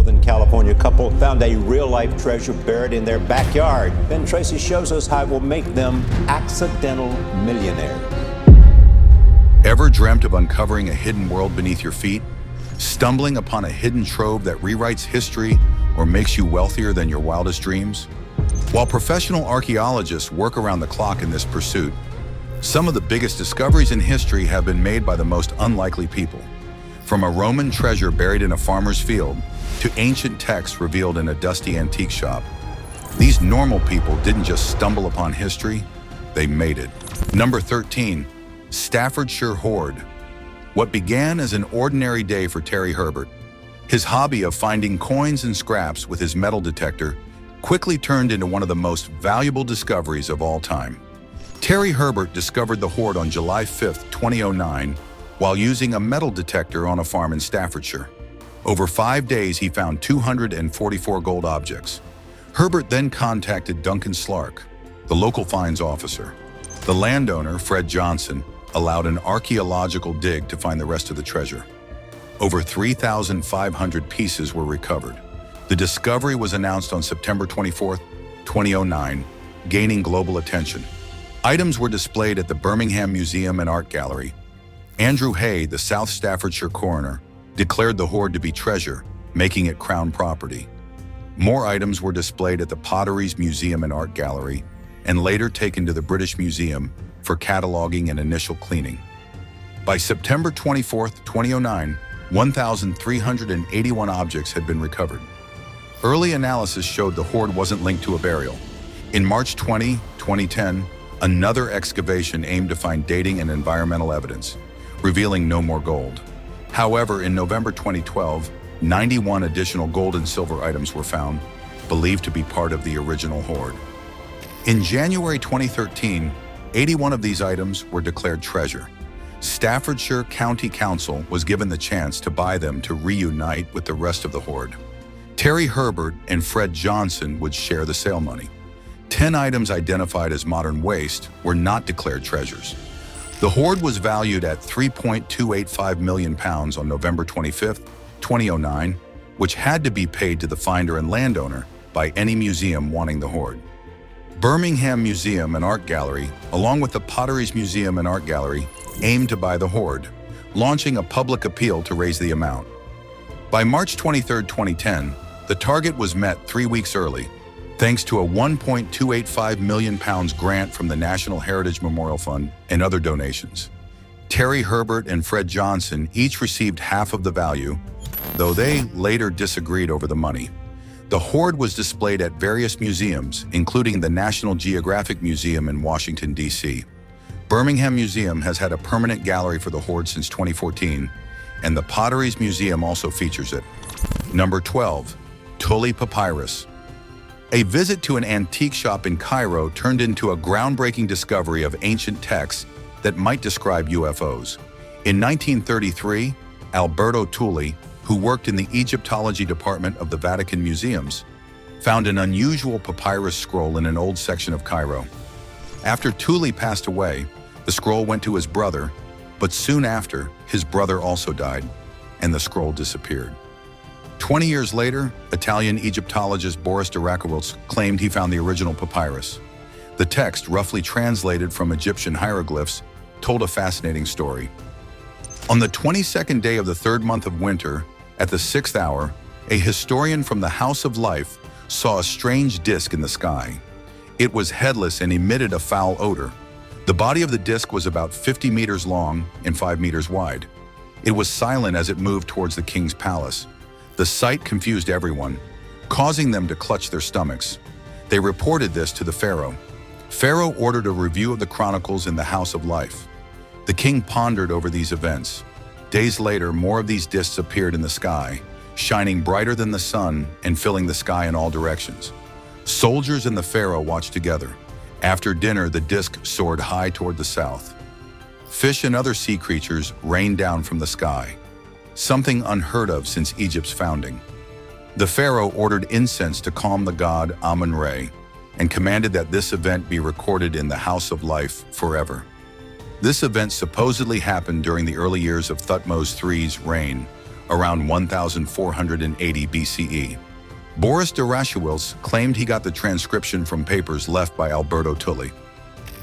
Northern California couple found a real-life treasure buried in their backyard. Ben Tracy shows us how it will make them accidental millionaires. Ever dreamt of uncovering a hidden world beneath your feet? Stumbling upon a hidden trove that rewrites history or makes you wealthier than your wildest dreams? While professional archaeologists work around the clock in this pursuit, some of the biggest discoveries in history have been made by the most unlikely people. From a Roman treasure buried in a farmer's field to ancient texts revealed in a dusty antique shop, these normal people didn't just stumble upon history, they made it. Number 13, Staffordshire Hoard. What began as an ordinary day for Terry Herbert, his hobby of finding coins and scraps with his metal detector, quickly turned into one of the most valuable discoveries of all time. Terry Herbert discovered the hoard on July 5, 2009, while using a metal detector on a farm in Staffordshire. Over 5 days, he found 244 gold objects. Herbert then contacted Duncan Slark, the local finds officer. The landowner, Fred Johnson, allowed an archaeological dig to find the rest of the treasure. Over 3,500 pieces were recovered. The discovery was announced on September 24, 2009, gaining global attention. Items were displayed at the Birmingham Museum and Art Gallery. Andrew Hay, the South Staffordshire coroner, declared the hoard to be treasure, making it Crown property. More items were displayed at the Potteries Museum and Art Gallery, and later taken to the British Museum for cataloging and initial cleaning. By September 24, 2009, 1,381 objects had been recovered. Early analysis showed the hoard wasn't linked to a burial. In March 2010, another excavation aimed to find dating and environmental evidence, revealing no more gold. However, in November 2012, 91 additional gold and silver items were found, believed to be part of the original hoard. In January 2013, 81 of these items were declared treasure. Staffordshire County Council was given the chance to buy them to reunite with the rest of the hoard. Terry Herbert and Fred Johnson would share the sale money. 10 items identified as modern waste were not declared treasures. The hoard was valued at £3.285 million on November 25, 2009, which had to be paid to the finder and landowner by any museum wanting the hoard. Birmingham Museum and Art Gallery, along with the Potteries Museum and Art Gallery, aimed to buy the hoard, launching a public appeal to raise the amount. By March 23, 2010, the target was met 3 weeks early, thanks to a £1.285 million grant from the National Heritage Memorial Fund and other donations. Terry Herbert and Fred Johnson each received half of the value, though they later disagreed over the money. The hoard was displayed at various museums, including the National Geographic Museum in Washington, D.C. Birmingham Museum has had a permanent gallery for the hoard since 2014, and the Potteries Museum also features it. Number 12, Tully Papyrus. A visit to an antique shop in Cairo turned into a groundbreaking discovery of ancient texts that might describe UFOs. In 1933, Alberto Tully, who worked in the Egyptology department of the Vatican Museums, found an unusual papyrus scroll in an old section of Cairo. After Tully passed away, the scroll went to his brother, but soon after, his brother also died, and the scroll disappeared. 20 years later, Italian Egyptologist Boris de Rakowitz claimed he found the original papyrus. The text, roughly translated from Egyptian hieroglyphs, told a fascinating story. On the 22nd day of the third month of winter, at the 6th hour, a historian from the House of Life saw a strange disk in the sky. It was headless and emitted a foul odor. The body of the disk was about 50 meters long and 5 meters wide. It was silent as it moved towards the king's palace. The sight confused everyone, causing them to clutch their stomachs. They reported this to the pharaoh. Pharaoh ordered a review of the chronicles in the House of Life. The king pondered over these events. Days later, more of these disks appeared in the sky, shining brighter than the sun and filling the sky in all directions. Soldiers and the pharaoh watched together. After dinner, the disk soared high toward the south. Fish and other sea creatures rained down from the sky, something unheard of since Egypt's founding. The pharaoh ordered incense to calm the god Amun-Re and commanded that this event be recorded in the House of Life forever. This event supposedly happened during the early years of Thutmose III's reign, around 1480 BCE. Boris de Raschuils claimed he got the transcription from papers left by Alberto Tully.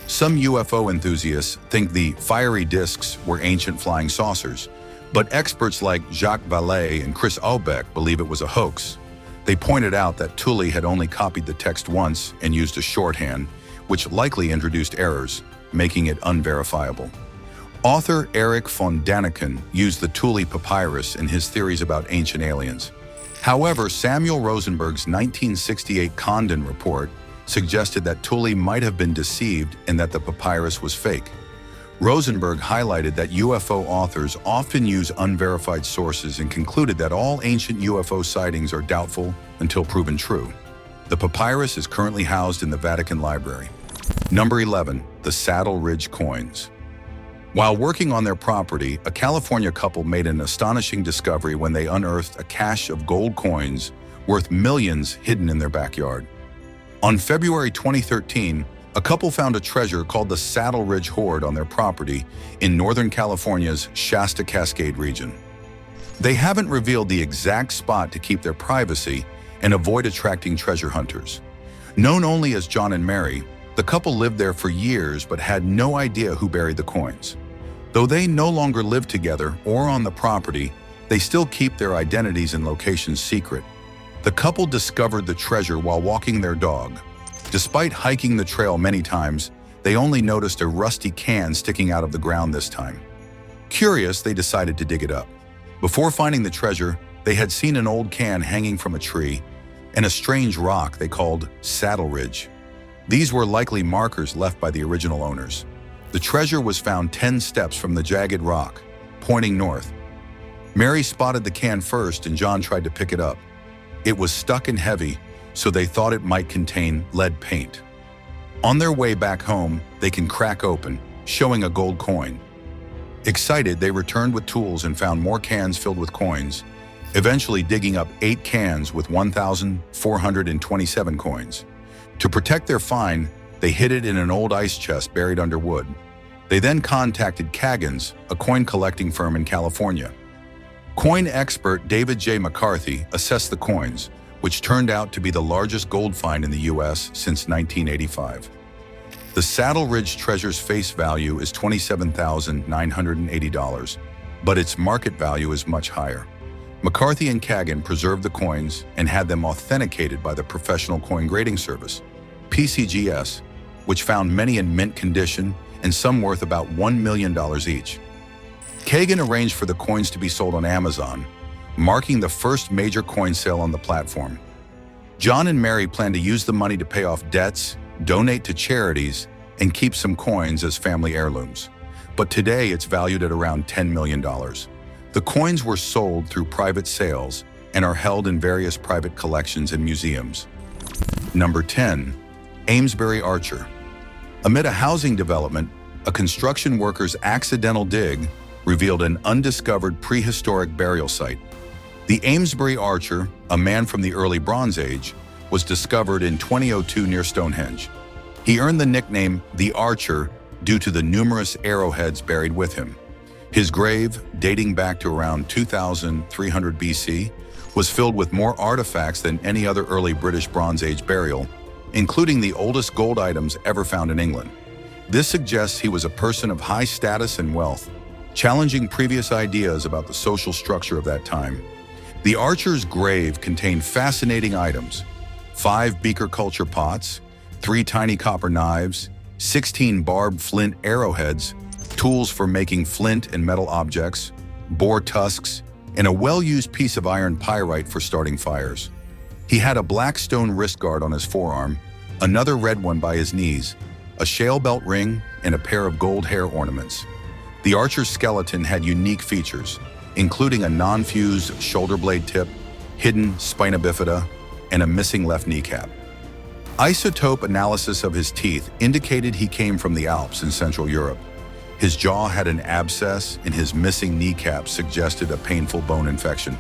Some UFO enthusiasts think the fiery discs were ancient flying saucers, but experts like Jacques Vallée and Chris Aubeck believe it was a hoax. They pointed out that Tully had only copied the text once and used a shorthand, which likely introduced errors, making it unverifiable. Author Eric von Daniken used the Tully Papyrus in his theories about ancient aliens. However, Samuel Rosenberg's 1968 Condon report suggested that Tully might have been deceived and that the papyrus was fake. Rosenberg highlighted that UFO authors often use unverified sources and concluded that all ancient UFO sightings are doubtful until proven true. The papyrus is currently housed in the Vatican Library. Number 11, the Saddle Ridge Coins. While working on their property, a California couple made an astonishing discovery when they unearthed a cache of gold coins worth millions hidden in their backyard. On February 2013, a couple found a treasure called the Saddle Ridge Hoard on their property in Northern California's Shasta Cascade region. They haven't revealed the exact spot to keep their privacy and avoid attracting treasure hunters. Known only as John and Mary, the couple lived there for years but had no idea who buried the coins. Though they no longer live together or on the property, they still keep their identities and locations secret. The couple discovered the treasure while walking their dog. Despite hiking the trail many times, they only noticed a rusty can sticking out of the ground this time. Curious, they decided to dig it up. Before finding the treasure, they had seen an old can hanging from a tree and a strange rock they called Saddle Ridge. These were likely markers left by the original owners. The treasure was found 10 steps from the jagged rock, pointing north. Mary spotted the can first and John tried to pick it up. It was stuck and heavy, so they thought it might contain lead paint. On their way back home, they can crack open, showing a gold coin. Excited, they returned with tools and found more cans filled with coins, eventually digging up 8 cans with 1,427 coins. To protect their find, they hid it in an old ice chest buried under wood. They then contacted Kagan's, a coin collecting firm in California. Coin expert David J. McCarthy assessed the coins, which turned out to be the largest gold find in the U.S. since 1985. The Saddle Ridge treasure's face value is $27,980, but its market value is much higher. McCarthy and Kagan preserved the coins and had them authenticated by the professional coin grading service, PCGS, which found many in mint condition and some worth about $1 million each. Kagan arranged for the coins to be sold on Amazon, marking the first major coin sale on the platform. John and Mary plan to use the money to pay off debts, donate to charities, and keep some coins as family heirlooms. But today it's valued at around $10 million. The coins were sold through private sales and are held in various private collections and museums. Number 10. Asbury Archer. Amid a housing development, a construction worker's accidental dig revealed an undiscovered prehistoric burial site. The Asbury Archer, a man from the early Bronze Age, was discovered in 2002 near Stonehenge. He earned the nickname the Archer due to the numerous arrowheads buried with him. His grave, dating back to around 2300 BC, was filled with more artifacts than any other early British Bronze Age burial, including the oldest gold items ever found in England. This suggests he was a person of high status and wealth, challenging previous ideas about the social structure of that time. The Archer's grave contained fascinating items: 5 beaker culture pots, 3 tiny copper knives, 16 barbed flint arrowheads, tools for making flint and metal objects, boar tusks, and a well-used piece of iron pyrite for starting fires. He had a black stone wrist guard on his forearm, another red one by his knees, a shale belt ring, and a pair of gold hair ornaments. The Archer's skeleton had unique features, including a non-fused shoulder blade tip, hidden spina bifida, and a missing left kneecap. Isotope analysis of his teeth indicated he came from the Alps in Central Europe. His jaw had an abscess, and his missing kneecap suggested a painful bone infection.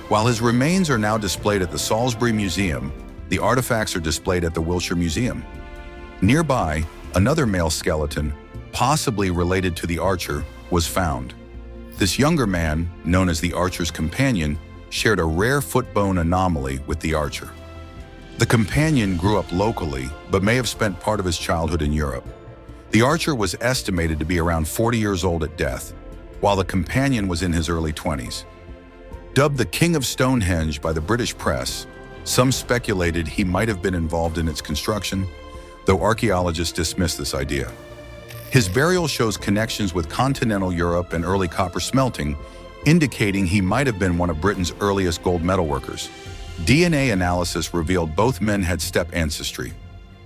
While his remains are now displayed at the Salisbury Museum, the artifacts are displayed at the Wiltshire Museum. Nearby, another male skeleton, possibly related to the Archer, was found. This younger man, known as the archer's companion, shared a rare foot bone anomaly with the archer. The companion grew up locally, but may have spent part of his childhood in Europe. The archer was estimated to be around 40 years old at death, while the companion was in his early 20s. Dubbed the King of Stonehenge by the British press, some speculated he might have been involved in its construction, though archaeologists dismiss this idea. His burial shows connections with continental Europe and early copper smelting, indicating he might have been one of Britain's earliest gold metalworkers. DNA analysis revealed both men had steppe ancestry.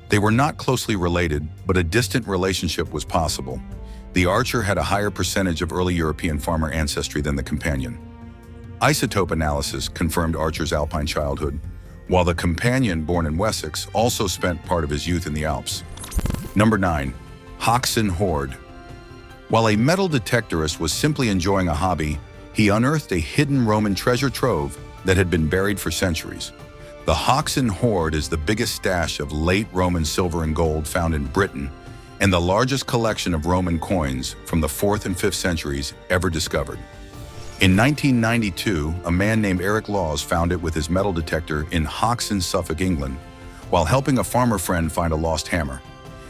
They were not closely related, but a distant relationship was possible. The archer had a higher percentage of early European farmer ancestry than the companion. Isotope analysis confirmed Archer's alpine childhood, while the companion, born in Wessex, also spent part of his youth in the Alps. Number 9. Hawken Horde. While a metal detectorist was simply enjoying a hobby, he unearthed a hidden Roman treasure trove that had been buried for centuries. The Hawken Horde is the biggest stash of late Roman silver and gold found in Britain and the largest collection of Roman coins from the 4th and 5th centuries ever discovered. In 1992, a man named Eric Laws found it with his metal detector in Hawken, Suffolk, England, while helping a farmer friend find a lost hammer.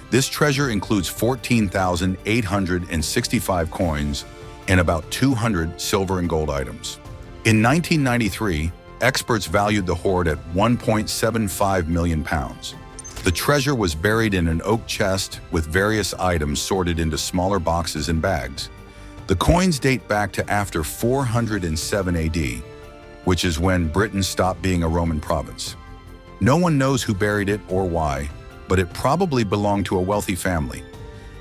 This treasure includes 14,865 coins and about 200 silver and gold items. In 1993, experts valued the hoard at £1.75 million. The treasure was buried in an oak chest with various items sorted into smaller boxes and bags. The coins date back to after 407 AD, which is when Britain stopped being a Roman province. No one knows who buried it or why, but it probably belonged to a wealthy family.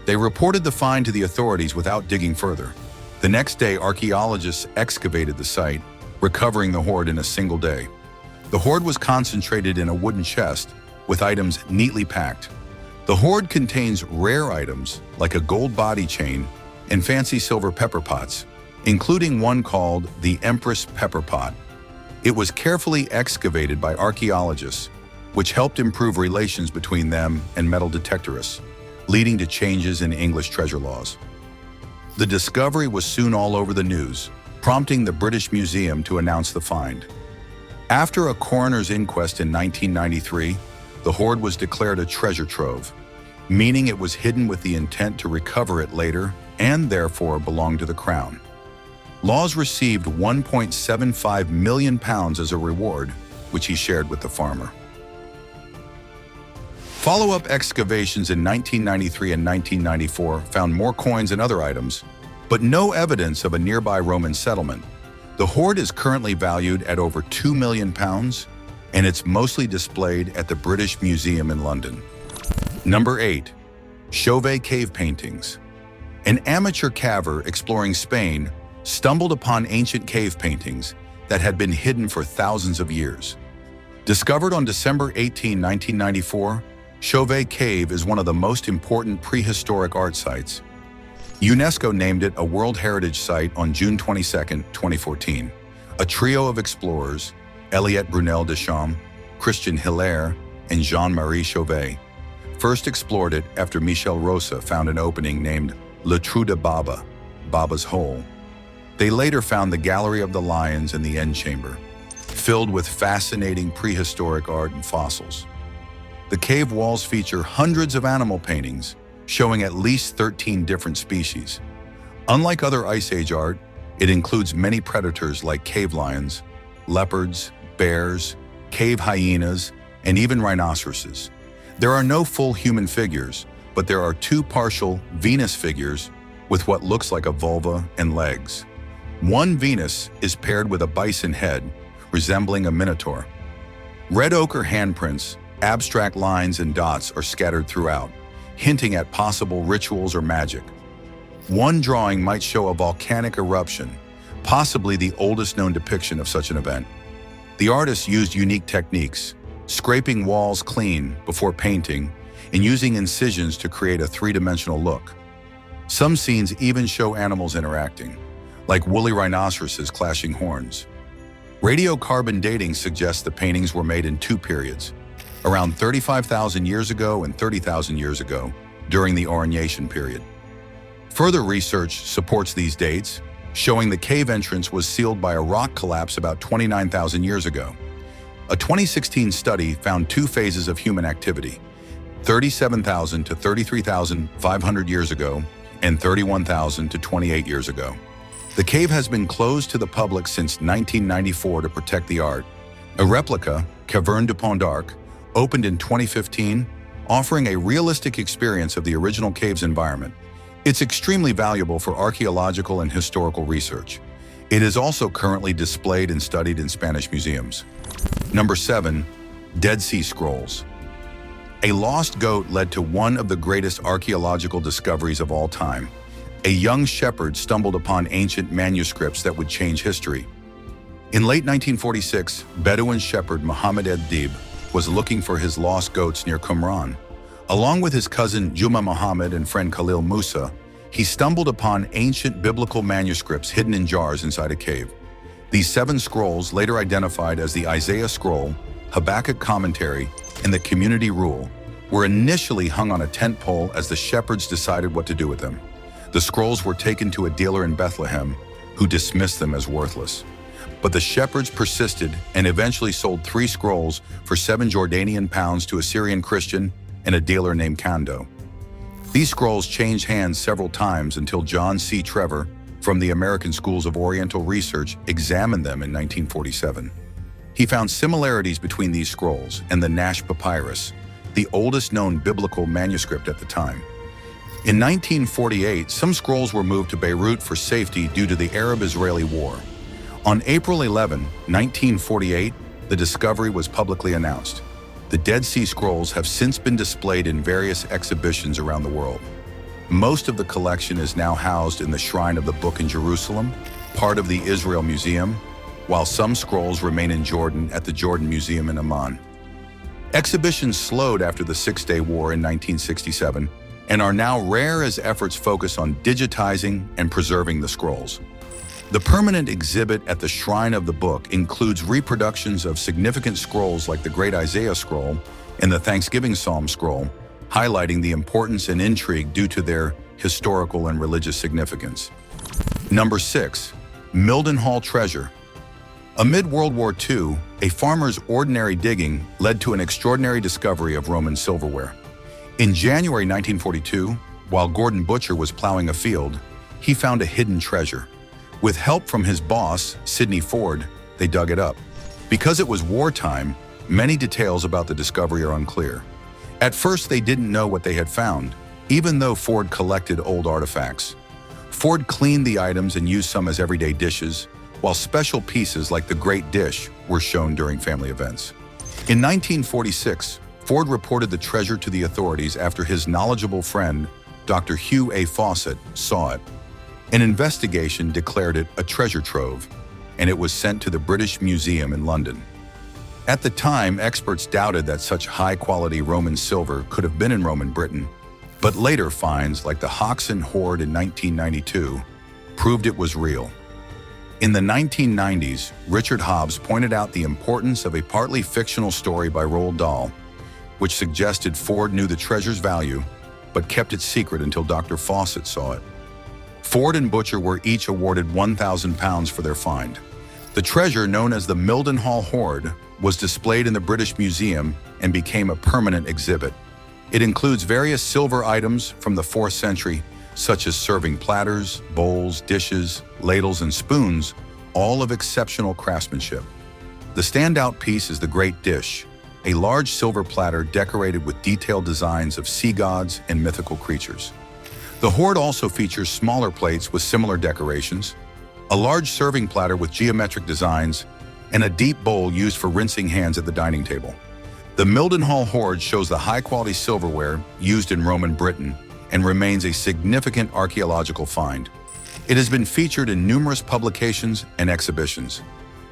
They reported the find to the authorities without digging further. The next day, archaeologists excavated the site, recovering the hoard in a single day. The hoard was concentrated in a wooden chest with items neatly packed. The hoard contains rare items like a gold body chain and fancy silver pepper pots, including one called the Empress Pepper Pot. It was carefully excavated by archaeologists, which helped improve relations between them and metal detectorists, leading to changes in English treasure laws. The discovery was soon all over the news, prompting the British Museum to announce the find. After a coroner's inquest in 1993, the hoard was declared a treasure trove, meaning it was hidden with the intent to recover it later and therefore belonged to the crown. Laws received £1.75 million as a reward, which he shared with the farmer. Follow-up excavations in 1993 and 1994 found more coins and other items, but no evidence of a nearby Roman settlement. The hoard is currently valued at over £2 million, and it's mostly displayed at the British Museum in London. Number 8. Chovet cave paintings. An amateur caver exploring Spain stumbled upon ancient cave paintings that had been hidden for thousands of years. Discovered on December 18, 1994, Chovet Cave is one of the most important prehistoric art sites. UNESCO named it a World Heritage Site on June 22, 2014. A trio of explorers, Eliette Brunel Deschamps, Christian Hilaire, and Jean-Marie Chovet, first explored it after Michel Rosa found an opening named Le Trou de Baba, Baba's Hole. They later found the Gallery of the Lions in the end chamber, filled with fascinating prehistoric art and fossils. The cave walls feature hundreds of animal paintings, showing at least 13 different species. Unlike other Ice Age art, it includes many predators like cave lions, leopards, bears, cave hyenas, and even rhinoceroses. There are no full human figures, but there are two partial Venus figures with what looks like a vulva and legs. One Venus is paired with a bison head, resembling a minotaur. Red ochre handprints, abstract lines and dots are scattered throughout, hinting at possible rituals or magic. One drawing might show a volcanic eruption, possibly the oldest known depiction of such an event. The artist used unique techniques, scraping walls clean before painting and using incisions to create a three-dimensional look. Some scenes even show animals interacting, like woolly rhinoceroses clashing horns. Radiocarbon dating suggests the paintings were made in two periods, around 35,000 years ago and 30,000 years ago, during the Aurignacian period. Further research supports these dates, showing the cave entrance was sealed by a rock collapse about 29,000 years ago. A 2016 study found two phases of human activity, 37,000 to 33,500 years ago and 31,000 to 28 years ago. The cave has been closed to the public since 1994 to protect the art. A replica, Caverne du Pont d'Arc, opened in 2015, offering a realistic experience of the original cave's environment. It's extremely valuable for archaeological and historical research. It is also currently displayed and studied in Spanish museums. Number 7. Dead Sea Scrolls. A lost goat led to one of the greatest archaeological discoveries of all time. A young shepherd stumbled upon ancient manuscripts that would change history. In late 1946, Bedouin shepherd Mohammed Ed-Dib was looking for his lost goats near Qumran. Along with his cousin Juma Muhammad and friend Khalil Musa, he stumbled upon ancient biblical manuscripts hidden in jars inside a cave. These 7 scrolls, later identified as the Isaiah Scroll, Habakkuk Commentary, and the Community Rule, were initially hung on a tent pole as the shepherds decided what to do with them. The scrolls were taken to a dealer in Bethlehem, who dismissed them as worthless. But the shepherds persisted and eventually sold 3 scrolls for 7 Jordanian pounds to a Syrian Christian and a dealer named Kando. These scrolls changed hands several times until John C. Trevor from the American Schools of Oriental Research examined them in 1947. He found similarities between these scrolls and the Nash Papyrus, the oldest known biblical manuscript at the time. In 1948, some scrolls were moved to Beirut for safety due to the Arab-Israeli War. On April 11, 1948, the discovery was publicly announced. The Dead Sea Scrolls have since been displayed in various exhibitions around the world. Most of the collection is now housed in the Shrine of the Book in Jerusalem, part of the Israel Museum, while some scrolls remain in Jordan at the Jordan Museum in Amman. Exhibitions slowed after the Six-Day War in 1967 and are now rare as efforts focus on digitizing and preserving the scrolls. The permanent exhibit at the Shrine of the Book includes reproductions of significant scrolls like the Great Isaiah Scroll and the Thanksgiving Psalm Scroll, highlighting the importance and intrigue due to their historical and religious significance. Number 6. Mildenhall Treasure. Amid World War II, a farmer's ordinary digging led to an extraordinary discovery of Roman silverware. In January 1942, while Gordon Butcher was plowing a field, he found a hidden treasure. With help from his boss, Sidney Ford, they dug it up. Because it was wartime, many details about the discovery are unclear. At first, they didn't know what they had found, even though Ford collected old artifacts. Ford cleaned the items and used some as everyday dishes, while special pieces like the Great Dish were shown during family events. In 1946, Ford reported the treasure to the authorities after his knowledgeable friend, Dr. Hugh A. Fawcett, saw it. An investigation declared it a treasure trove, and it was sent to the British Museum in London. At the time, experts doubted that such high-quality Roman silver could have been in Roman Britain, but later finds like the Hawken Horde in 1992 proved it was real. In the 1990s, Richard Hobbs pointed out the importance of a partly fictional story by Roald Dahl, which suggested Ford knew the treasure's value, but kept it secret until Dr. Fawcett saw it. Ford and Butcher were each awarded £1,000 for their find. The treasure, known as the Mildenhall Hoard, was displayed in the British Museum and became a permanent exhibit. It includes various silver items from the 4th century, such as serving platters, bowls, dishes, ladles, and spoons, all of exceptional craftsmanship. The standout piece is the Great Dish, a large silver platter decorated with detailed designs of sea gods and mythical creatures. The hoard also features smaller plates with similar decorations, a large serving platter with geometric designs, and a deep bowl used for rinsing hands at the dining table. The Mildenhall Hoard shows the high-quality silverware used in Roman Britain and remains a significant archaeological find. It has been featured in numerous publications and exhibitions.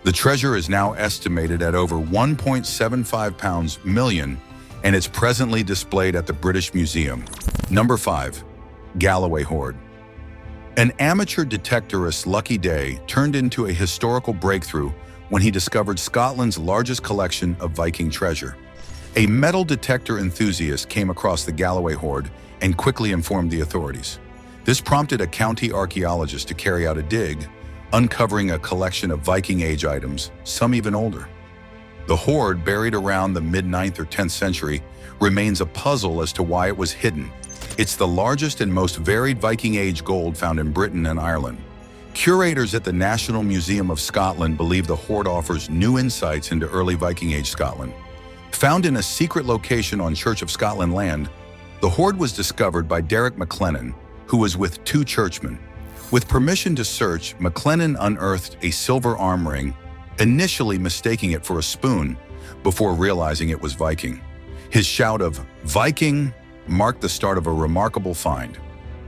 The treasure is now estimated at over £1.75 million and is presently displayed at the British Museum. Number 5. Gallaway Horde. An amateur detectorist's lucky day turned into a historical breakthrough when he discovered Scotland's largest collection of Viking treasure. A metal detector enthusiast came across the Gallaway Horde and quickly informed the authorities. This prompted a county archaeologist to carry out a dig, uncovering a collection of Viking Age items, some even older. The hoard, buried around the mid-9th or 10th century, remains a puzzle as to why it was hidden. It's the largest and most varied Viking Age gold found in Britain and Ireland. Curators at the National Museum of Scotland believe the hoard offers new insights into early Viking Age Scotland. Found in a secret location on Church of Scotland land, the hoard was discovered by Derek MacLennan, who was with two churchmen. With permission to search, MacLennan unearthed a silver arm ring, initially mistaking it for a spoon, before realizing it was Viking. His shout of "Viking" marked the start of a remarkable find.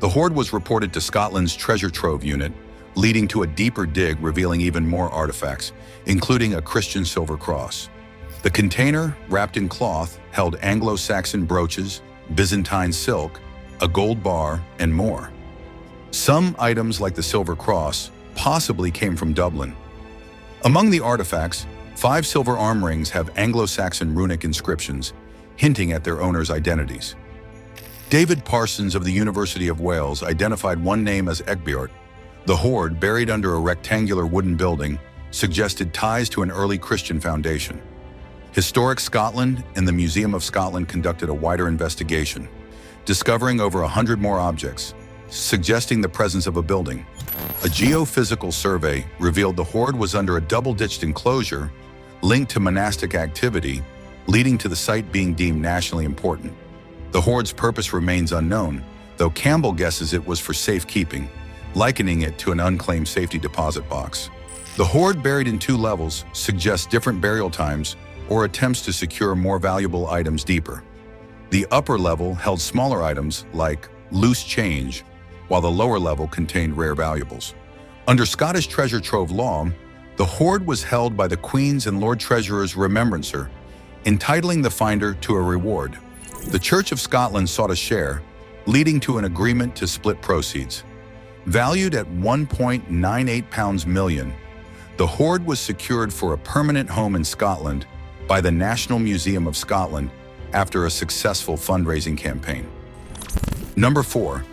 The hoard was reported to Scotland's Treasure Trove unit, leading to a deeper dig revealing even more artifacts, including a Christian silver cross. The container, wrapped in cloth, held Anglo-Saxon brooches, Byzantine silk, a gold bar, and more. Some items, like the silver cross, possibly came from Dublin. Among the artifacts, 5 silver arm rings have Anglo-Saxon runic inscriptions, hinting at their owners' identities. David Parsons of the University of Wales identified one name as Ecgbeort. The hoard, buried under a rectangular wooden building, suggested ties to an early Christian foundation. Historic Scotland and the Museum of Scotland conducted a wider investigation, discovering over 100 more objects, suggesting the presence of a building. A geophysical survey revealed the hoard was under a double-ditched enclosure linked to monastic activity, leading to the site being deemed nationally important. The hoard's purpose remains unknown, though Campbell guesses it was for safekeeping, likening it to an unclaimed safety deposit box. The hoard, buried in 2 levels, suggests different burial times or attempts to secure more valuable items deeper. The upper level held smaller items like loose change, while the lower level contained rare valuables. Under Scottish treasure trove law, the hoard was held by the Queen's and Lord Treasurer's remembrancer, entitling the finder to a reward. The Church of Scotland sought a share, leading to an agreement to split proceeds. Valued at £1.98 million, the hoard was secured for a permanent home in Scotland by the National Museum of Scotland after a successful fundraising campaign. Number 4.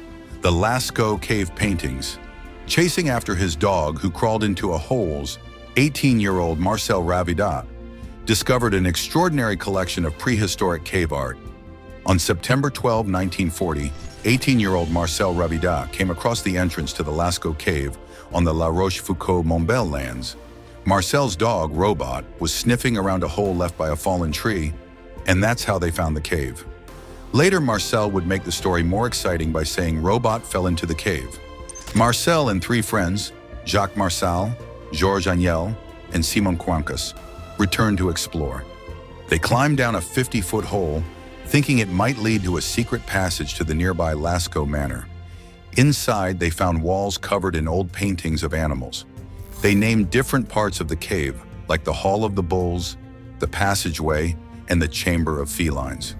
The Lasco cave paintings. Chasing after his dog who crawled into a hole's 18-year-old Marcel Ravidat discovered an extraordinary collection of prehistoric cave art. On September 12, 1940, 18-year-old Marcel Ravidat came across the entrance to the Lasco cave on the La Rochefoucauld-Montbel lands. Marcel's dog, Robot, was sniffing around a hole left by a fallen tree, and that's how they found the cave. Later, Marcel would make the story more exciting by saying Robot fell into the cave. Marcel and 3 friends, Jacques Marçal, Georges Agnel, and Simon Quincas, returned to explore. They climbed down a 50-foot hole, thinking it might lead to a secret passage to the nearby Lasco Manor. Inside, they found walls covered in old paintings of animals. They named different parts of the cave, like the Hall of the Bulls, the Passageway, and the Chamber of Felines.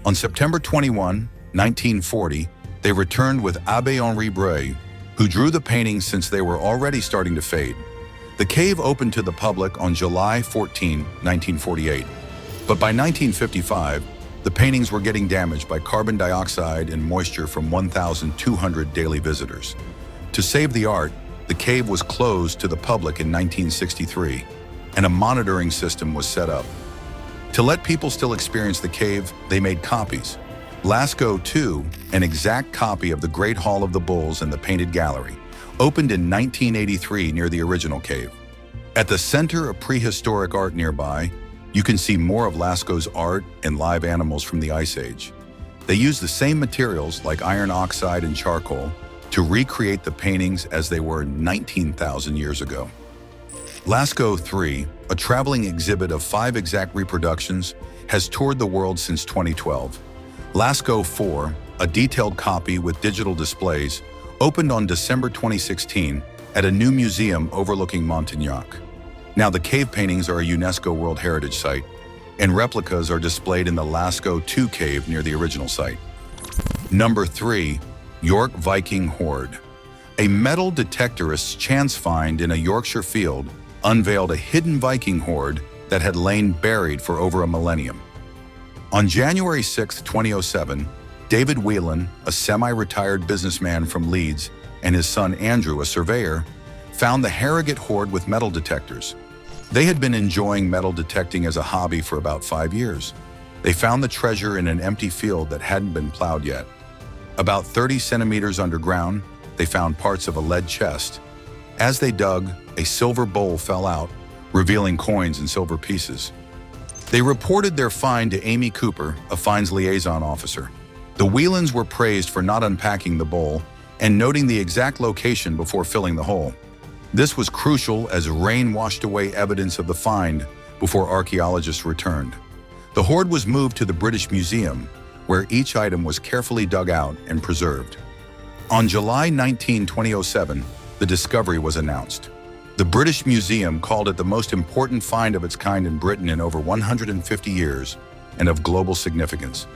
On September 21, 1940, they returned with Abbé Henri Breuil, who drew the paintings since they were already starting to fade. The cave opened to the public on July 14, 1948, but by 1955, the paintings were getting damaged by carbon dioxide and moisture from 1,200 daily visitors. To save the art, the cave was closed to the public in 1963, and a monitoring system was set up. To let people still experience the cave, they made copies. Lasco II, an exact copy of the Great Hall of the Bulls and the Painted Gallery, opened in 1983 near the original cave. At the center of prehistoric art nearby, you can see more of Lasco's art and live animals from the Ice Age. They used the same materials like iron oxide and charcoal to recreate the paintings as they were 19,000 years ago. Lasco III, a traveling exhibit of 5 exact reproductions, has toured the world since 2012. Lasco IV, a detailed copy with digital displays, opened on December 2016 at a new museum overlooking Montignac. Now the cave paintings are a UNESCO World Heritage Site, and replicas are displayed in the Lasco II cave near the original site. Number 3. York Viking Horde. A metal detectorist's chance find in a Yorkshire field unveiled a hidden Viking hoard that had lain buried for over a millennium. On January 6, 2007, David Whelan, a semi-retired businessman from Leeds, and his son Andrew, a surveyor, found the Harrogate Horde with metal detectors. They had been enjoying metal detecting as a hobby for about 5 years. They found the treasure in an empty field that hadn't been plowed yet. About 30 centimeters underground, they found parts of a lead chest. As they dug, a silver bowl fell out, revealing coins and silver pieces. They reported their find to Amy Cooper, a finds liaison officer. The Whelans were praised for not unpacking the bowl and noting the exact location before filling the hole. This was crucial as rain washed away evidence of the find before archaeologists returned. The hoard was moved to the British Museum, where each item was carefully dug out and preserved. On July 19, 2007, the discovery was announced. The British Museum called it the most important find of its kind in Britain in over 150 years and of global significance.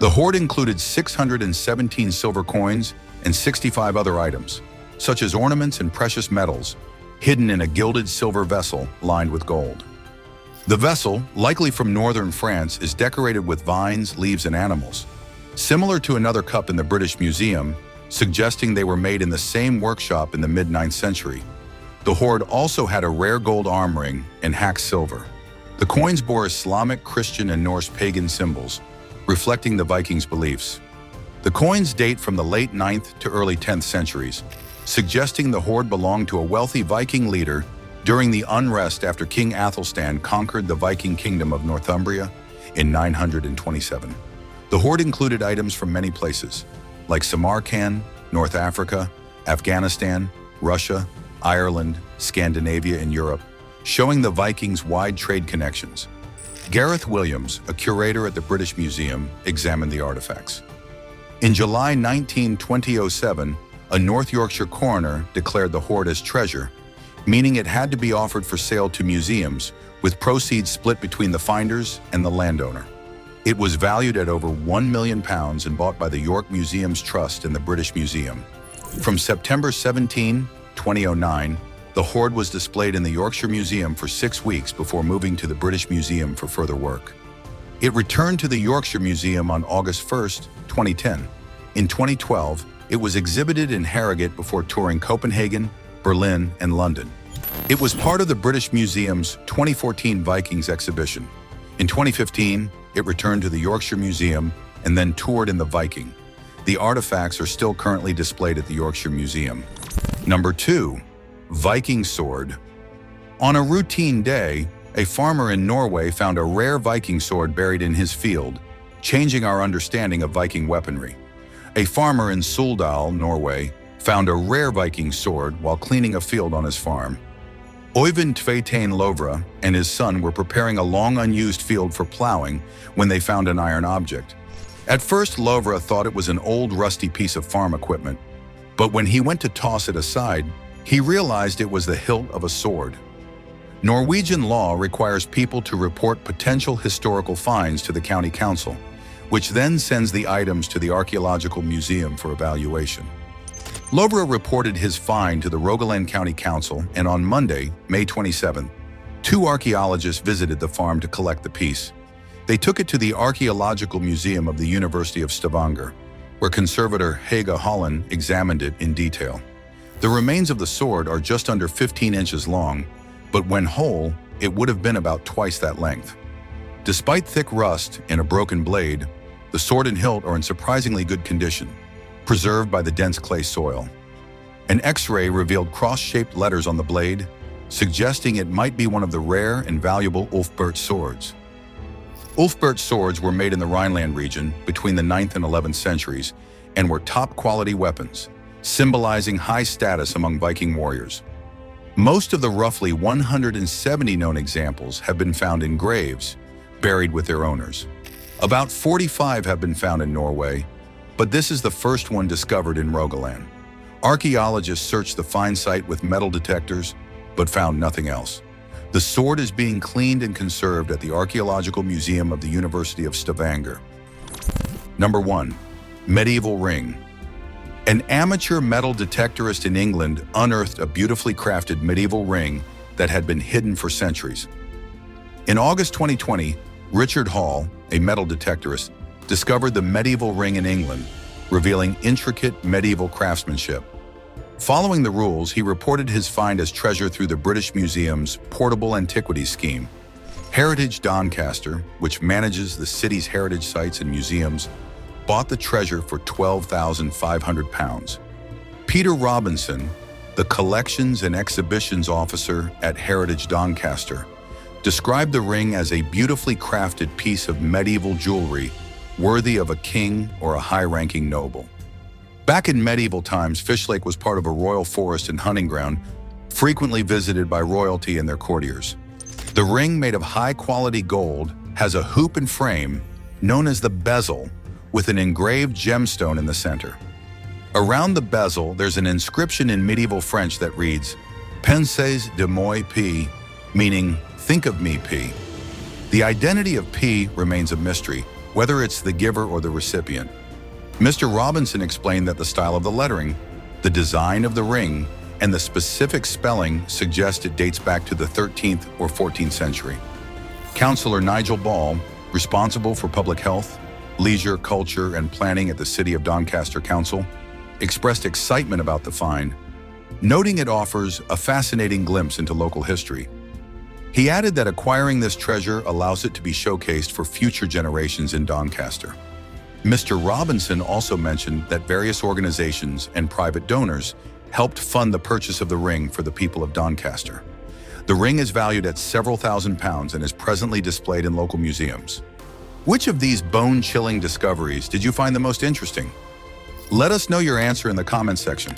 The hoard included 617 silver coins and 65 other items, such as ornaments and precious metals, hidden in a gilded silver vessel lined with gold. The vessel, likely from northern France, is decorated with vines, leaves, and animals, similar to another cup in the British Museum, suggesting they were made in the same workshop in the mid-9th century. The hoard also had a rare gold arm ring and hacked silver. The coins bore Islamic, Christian, and Norse pagan symbols, reflecting the Vikings' beliefs. The coins date from the late 9th to early 10th centuries, suggesting the hoard belonged to a wealthy Viking leader during the unrest after King Athelstan conquered the Viking kingdom of Northumbria in 927. The hoard included items from many places, like Samarkand, North Africa, Afghanistan, Russia, Ireland, Scandinavia, and Europe, showing the Vikings' wide trade connections. Gareth Williams, a curator at the British Museum, examined the artifacts. In July 19, 2007, a North Yorkshire coroner declared the hoard as treasure, meaning it had to be offered for sale to museums, with proceeds split between the finders and the landowner. It was valued at over £1 million and bought by the York Museums Trust and the British Museum. From September 17, 2009, the hoard was displayed in the Yorkshire Museum for 6 weeks before moving to the British Museum for further work. It returned to the Yorkshire Museum on August 1, 2010. In 2012, it was exhibited in Harrogate before touring Copenhagen, Berlin, and London. It was part of the British Museum's 2014 Vikings exhibition. In 2015, it returned to the Yorkshire Museum and then toured in the Viking. The artifacts are still currently displayed at the Yorkshire Museum. Number 2. Viking Sword. On a routine day, a farmer in Norway found a rare Viking sword buried in his field, changing our understanding of Viking weaponry. A farmer in Suldal, Norway, found a rare Viking sword while cleaning a field on his farm. Øyvind Tvetein Lovra and his son were preparing a long unused field for plowing when they found an iron object. At first, Lovra thought it was an old rusty piece of farm equipment, but when he went to toss it aside, he realized it was the hilt of a sword. Norwegian law requires people to report potential historical finds to the county council, which then sends the items to the archaeological museum for evaluation. Lovra reported his find to the Rogaland County Council, and on Monday, May 27, 2 archaeologists visited the farm to collect the piece. They took it to the Archaeological Museum of the University of Stavanger, where conservator Hege Holland examined it in detail. The remains of the sword are just under 15 inches long, but when whole, it would have been about twice that length. Despite thick rust and a broken blade, the sword and hilt are in surprisingly good condition, preserved by the dense clay soil. An X-ray revealed cross-shaped letters on the blade, suggesting it might be one of the rare and valuable Ulfbert swords. Ulfbert swords were made in the Rhineland region between the 9th and 11th centuries and were top-quality weapons, symbolizing high status among Viking warriors. Most of the roughly 170 known examples have been found in graves, buried with their owners. About 45 have been found in Norway, but this is the first one discovered in Rogaland. Archaeologists searched the find site with metal detectors, but found nothing else. The sword is being cleaned and conserved at the Archaeological Museum of the University of Stavanger. Number 1. Medieval ring. An amateur metal detectorist in England unearthed a beautifully crafted medieval ring that had been hidden for centuries. In August 2020, Richard Hall, a metal detectorist, discovered the medieval ring in England, revealing intricate medieval craftsmanship. Following the rules, he reported his find as treasure through the British Museum's Portable Antiquities Scheme. Heritage Doncaster, which manages the city's heritage sites and museums, bought the treasure for £12,500. Peter Robinson, the Collections and Exhibitions Officer at Heritage Doncaster, described the ring as a beautifully crafted piece of medieval jewelry worthy of a king or a high-ranking noble. Back in medieval times, Fish Lake was part of a royal forest and hunting ground, frequently visited by royalty and their courtiers. The ring, made of high-quality gold, has a hoop and frame known as the bezel, with an engraved gemstone in the center. Around the bezel, there's an inscription in medieval French that reads, "Pensez de moi, P," meaning, "Think of me, P." The identity of P remains a mystery, whether it's the giver or the recipient. Mr. Robinson explained that the style of the lettering, the design of the ring, and the specific spelling suggest it dates back to the 13th or 14th century. Councillor Nigel Ball, responsible for public health, leisure, culture, and planning at the City of Doncaster Council, expressed excitement about the find, noting it offers a fascinating glimpse into local history. He added that acquiring this treasure allows it to be showcased for future generations in Doncaster. Mr. Robinson also mentioned that various organizations and private donors helped fund the purchase of the ring for the people of Doncaster. The ring is valued at several £1,000s and is presently displayed in local museums. Which of these bone-chilling discoveries did you find the most interesting? Let us know your answer in the comments section.